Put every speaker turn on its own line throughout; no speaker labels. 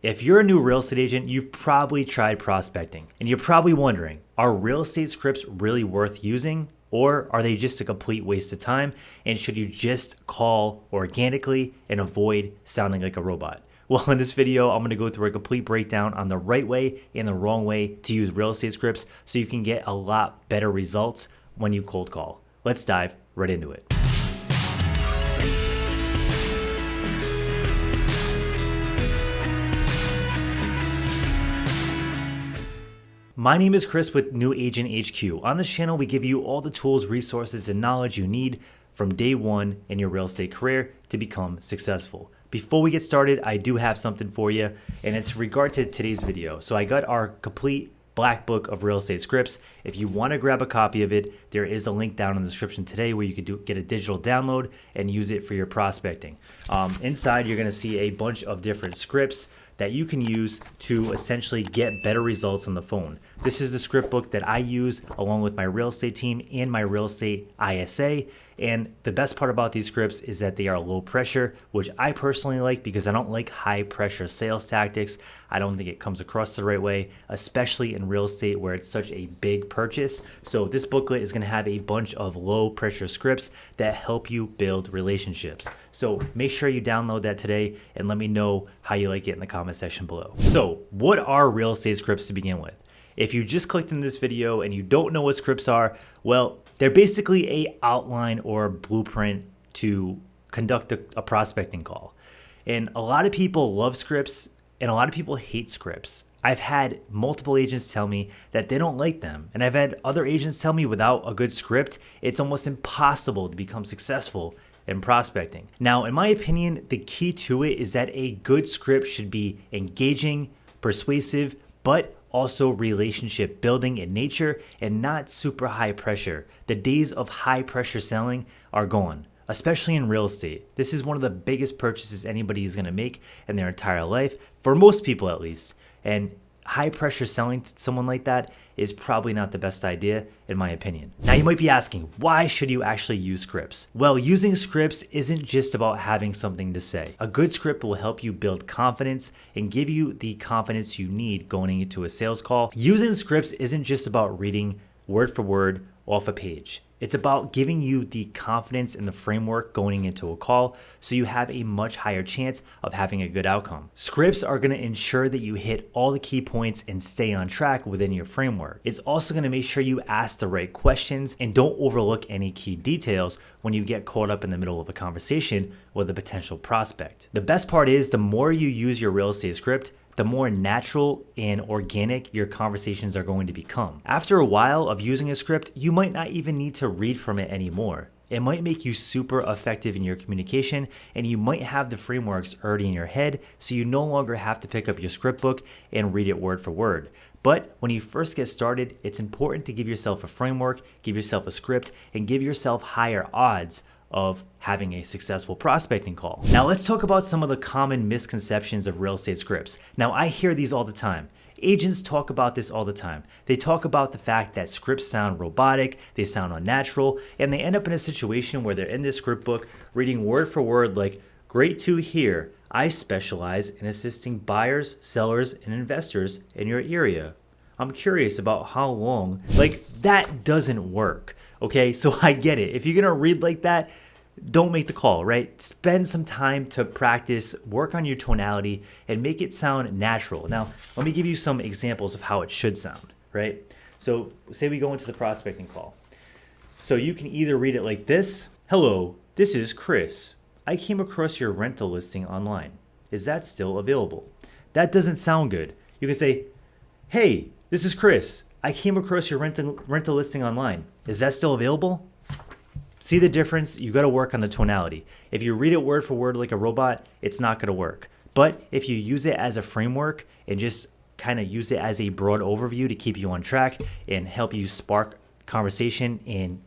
If you're a new real estate agent, you've probably tried prospecting, and you're probably wondering, are real estate scripts really worth using, or are they just a complete waste of time, and should you just call organically and avoid sounding like a robot? Well, in this video, I'm going to go through a complete breakdown on the right way and the wrong way to use real estate scripts so you can get a lot better results when you cold call. Let's dive right into it. My name is Chris with New Agent HQ. On this channel, we give you all the tools, resources, and knowledge you need from day one in your real estate career to become successful. Before we get started, I do have something for you, and it's regard to today's video. So I got our complete black book of real estate scripts. If you want to grab a copy of it, there is a link down in the description today where you could get a digital download and use it for your prospecting. Inside, you're going to see a bunch of different scripts that you can use to essentially get better results on the phone. This is the script book that I use along with my real estate team and my real estate ISA. And the best part about these scripts is that they are low pressure, which I personally like because I don't like high pressure sales tactics. I don't think it comes across the right way, especially in real estate where it's such a big purchase. So this booklet is gonna have a bunch of low pressure scripts that help you build relationships. So make sure you download that today and let me know how you like it in the comment section below. So what are real estate scripts to begin with? If you just clicked in this video and you don't know what scripts are, well, they're basically a outline or a blueprint to conduct a prospecting call. And a lot of people love scripts and a lot of people hate scripts. I've had multiple agents tell me that they don't like them. And I've had other agents tell me without a good script, it's almost impossible to become successful in prospecting. Now, in my opinion, the key to it is that a good script should be engaging, persuasive, but also relationship building in nature and not super high pressure. The days of high pressure selling are gone, especially in real estate. This is one of the biggest purchases anybody is going to make in their entire life, for most people at least. And high pressure selling to someone like that is probably not the best idea in my opinion. Now you might be asking, why should you actually use scripts? Well, using scripts isn't just about having something to say. A good script will help you build confidence and give you the confidence you need going into a sales call. Using scripts isn't just about reading word for word off a page. It's about giving you the confidence and the framework going into a call so you have a much higher chance of having a good outcome. Scripts are going to ensure that you hit all the key points and stay on track within your framework. It's also going to make sure you ask the right questions and don't overlook any key details when you get caught up in the middle of a conversation with a potential prospect. The best part is the more you use your real estate script, the more natural and organic your conversations are going to become. After a while of using a script, you might not even need to read from it anymore. It might make you super effective in your communication, and you might have the frameworks already in your head, so you no longer have to pick up your script book and read it word for word. But when you first get started, it's important to give yourself a framework, give yourself a script, and give yourself higher odds of having a successful prospecting call. Now let's talk about some of the common misconceptions of real estate scripts. Now I hear these all the time. Agents talk about this all the time. They talk about the fact that scripts sound robotic, they sound unnatural, and they end up in a situation where they're in this script book reading word for word like, "Great to hear, I specialize in assisting buyers, sellers, and investors in your area. I'm curious about how long." Like, that doesn't work. Okay, so I get it. If you're gonna read like that, don't make the call, right? Spend some time to practice, work on your tonality, and make it sound natural. Now, let me give you some examples of how it should sound, right? So say we go into the prospecting call. So you can either read it like this: "Hello, this is Chris. I came across your rental listing online. Is that still available?" That doesn't sound good. You can say, "Hey, this is Chris. I came across your rental listing online. Is that still available?" See the difference? You got to work on the tonality. If you read it word for word like a robot, it's not going to work. But if you use it as a framework and just kind of use it as a broad overview to keep you on track and help you spark conversation and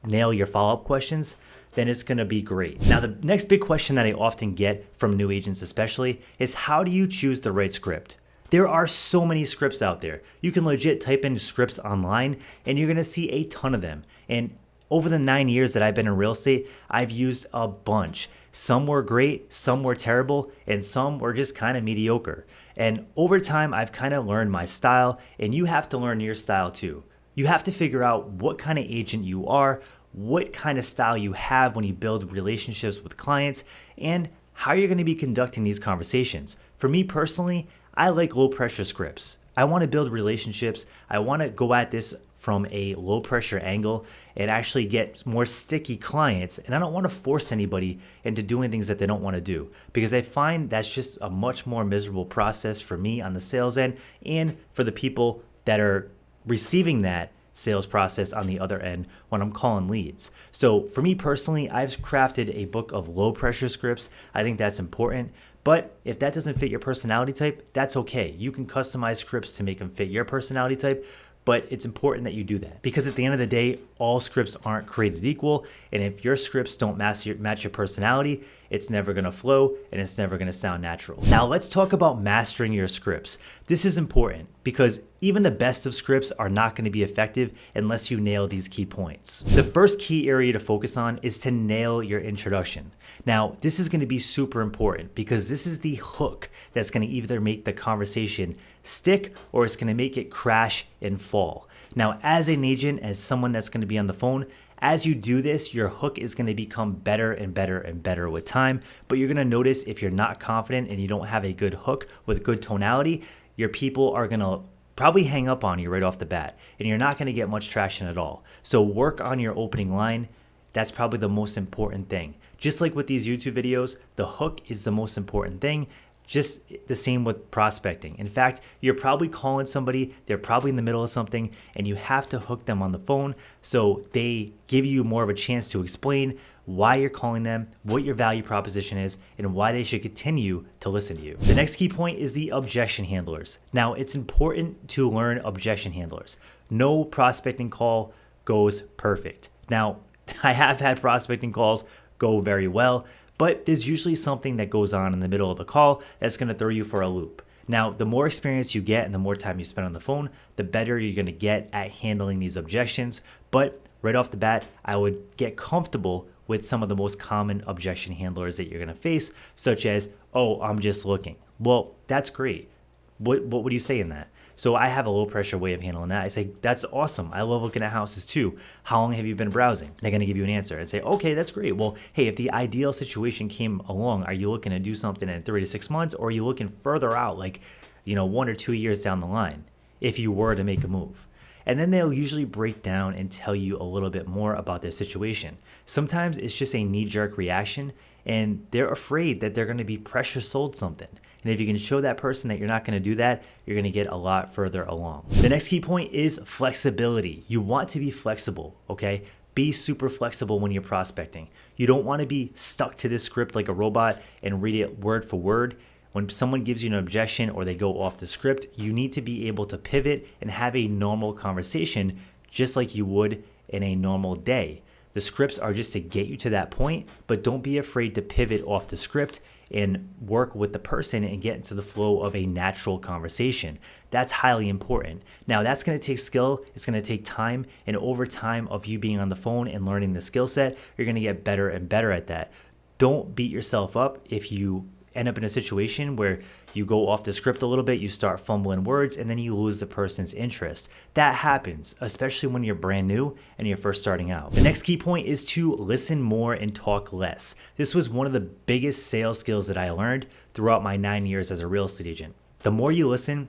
nail your follow-up questions, then it's going to be great. Now, the next big question that I often get from new agents especially is, how do you choose the right script? There are so many scripts out there. You can legit type in scripts online and you're gonna see a ton of them. And over the 9 years that I've been in real estate, I've used a bunch. Some were great, some were terrible, and some were just kind of mediocre. And over time, I've kind of learned my style, and you have to learn your style too. You have to figure out what kind of agent you are, what kind of style you have when you build relationships with clients, and how you're going to be conducting these conversations. For me personally, I like low pressure scripts. I want to build relationships. I want to go at this from a low pressure angle and actually get more sticky clients. And I don't want to force anybody into doing things that they don't want to do, because I find that's just a much more miserable process for me on the sales end and for the people that are receiving that sales process on the other end when I'm calling leads. So for me personally, I've crafted a book of low pressure scripts. I think that's important. But if that doesn't fit your personality type, that's okay. You can customize scripts to make them fit your personality type, but it's important that you do that, because at the end of the day, all scripts aren't created equal. And if your scripts don't match your personality, it's never going to flow and it's never going to sound natural. Now let's talk about mastering your scripts. This is important because even the best of scripts are not going to be effective unless you nail these key points. The first key area to focus on is to nail your introduction. Now, this is going to be super important because this is the hook that's going to either make the conversation stick or it's going to make it crash and fall. Now, as an agent, as someone that's going to be on the phone, as you do this, your hook is going to become better and better and better with time. But you're going to notice if you're not confident and you don't have a good hook with good tonality, your people are going to probably hang up on you right off the bat, and you're not going to get much traction at all. So work on your opening line. That's probably the most important thing. Just like with these YouTube videos, the hook is the most important thing. Just the same with prospecting. In fact, you're probably calling somebody, they're probably in the middle of something, and you have to hook them on the phone so they give you more of a chance to explain why you're calling them, what your value proposition is, and why they should continue to listen to you. The next key point is the objection handlers. Now, it's important to learn objection handlers. No prospecting call goes perfect. Now, I have had prospecting calls go very well, but there's usually something that goes on in the middle of the call that's going to throw you for a loop. Now, the more experience you get and the more time you spend on the phone, the better you're going to get at handling these objections. But right off the bat, I would get comfortable with some of the most common objection handlers that you're going to face, such as, oh, I'm just looking. Well, that's great. What would you say in that? So I have a low pressure way of handling that. I say, that's awesome. I love looking at houses too. How long have you been browsing? They're going to give you an answer and say, okay, that's great. Well, hey, if the ideal situation came along, are you looking to do something in 3 to 6 months, or are you looking further out, like, 1 or 2 years down the line, if you were to make a move? And then they'll usually break down and tell you a little bit more about their situation. Sometimes it's just a knee-jerk reaction, and they're afraid that they're going to be pressure sold something. And if you can show that person that you're not going to do that, you're going to get a lot further along. The next key point is flexibility. You want to be flexible, okay? Be super flexible when you're prospecting. You don't want to be stuck to this script like a robot and read it word for word. When someone gives you an objection or they go off the script, you need to be able to pivot and have a normal conversation just like you would in a normal day. The scripts are just to get you to that point, but don't be afraid to pivot off the script and work with the person and get into the flow of a natural conversation. That's highly important. Now, that's going to take skill. It's going to take time. And over time of you being on the phone and learning the skill set, you're going to get better and better at that. Don't beat yourself up if you end up in a situation where you go off the script a little bit, you start fumbling words, and then you lose the person's interest. That happens, especially when you're brand new and you're first starting out. The next key point is to listen more and talk less. This was one of the biggest sales skills that I learned throughout my 9 years as a real estate agent. The more you listen,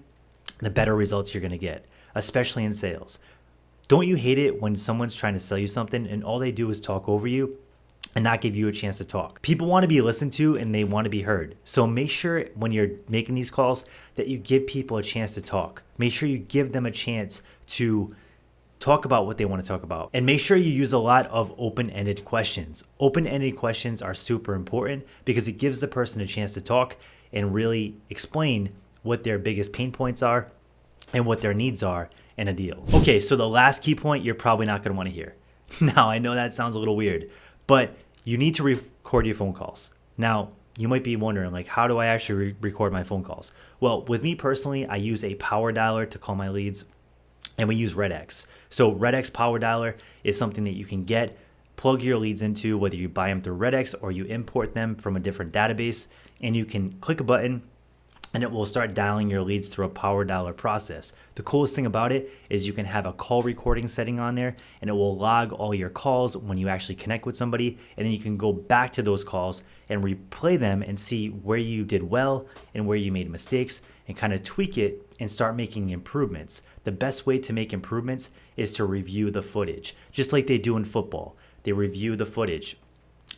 the better results you're going to get, especially in sales. Don't you hate it when someone's trying to sell you something and all they do is talk over you and not give you a chance to talk? People want to be listened to and they want to be heard. So make sure when you're making these calls that you give people a chance to talk. Make sure you give them a chance to talk about what they want to talk about. And make sure you use a lot of open-ended questions. Open-ended questions are super important because it gives the person a chance to talk and really explain what their biggest pain points are and what their needs are in a deal. Okay, so the last key point you're probably not going to want to hear. Now, I know that sounds a little weird, but you need to record your phone calls. Now, you might be wondering, like, how do I actually record my phone calls? Well, with me personally, I use a power dialer to call my leads, and we use REDX. So REDX power dialer is something that you can get plug your leads into, whether you buy them through REDX or you import them from a different database, and you can click a button and it will start dialing your leads through a power dialer process. The coolest thing about it is you can have a call recording setting on there, and it will log all your calls when you actually connect with somebody, and then you can go back to those calls and replay them and see where you did well and where you made mistakes and kind of tweak it and start making improvements. The best way to make improvements is to review the footage, just like they do in football. They review the footage.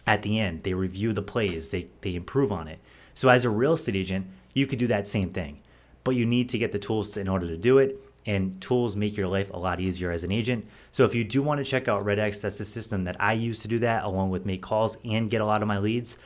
At the end, they review the plays, they improve on it. So as a real estate agent, you could do that same thing, but you need to get the tools in order to do it, and tools make your life a lot easier as an agent. So if you do want to check out REDX, that's the system that I use to do that, along with make calls and get a lot of my leads.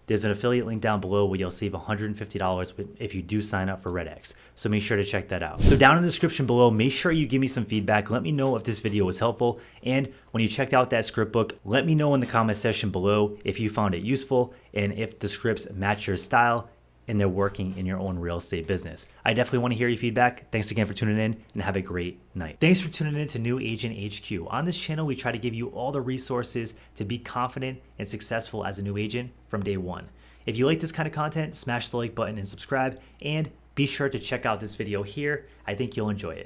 There's an affiliate link down below where you'll save $150 if you do sign up for REDX. So make sure to check that out. So down in the description below, make sure you give me some feedback. Let me know if this video was helpful. And when you checked out that script book, let me know in the comment section below if you found it useful and if the scripts match your style and they're working in your own real estate business. I definitely want to hear your feedback. Thanks again for tuning in, and have a great night. Thanks for tuning in to New Agent HQ. On this channel, we try to give you all the resources to be confident and successful as a new agent from day one. If you like this kind of content, smash the like button and subscribe, and be sure to check out this video here. I think you'll enjoy it.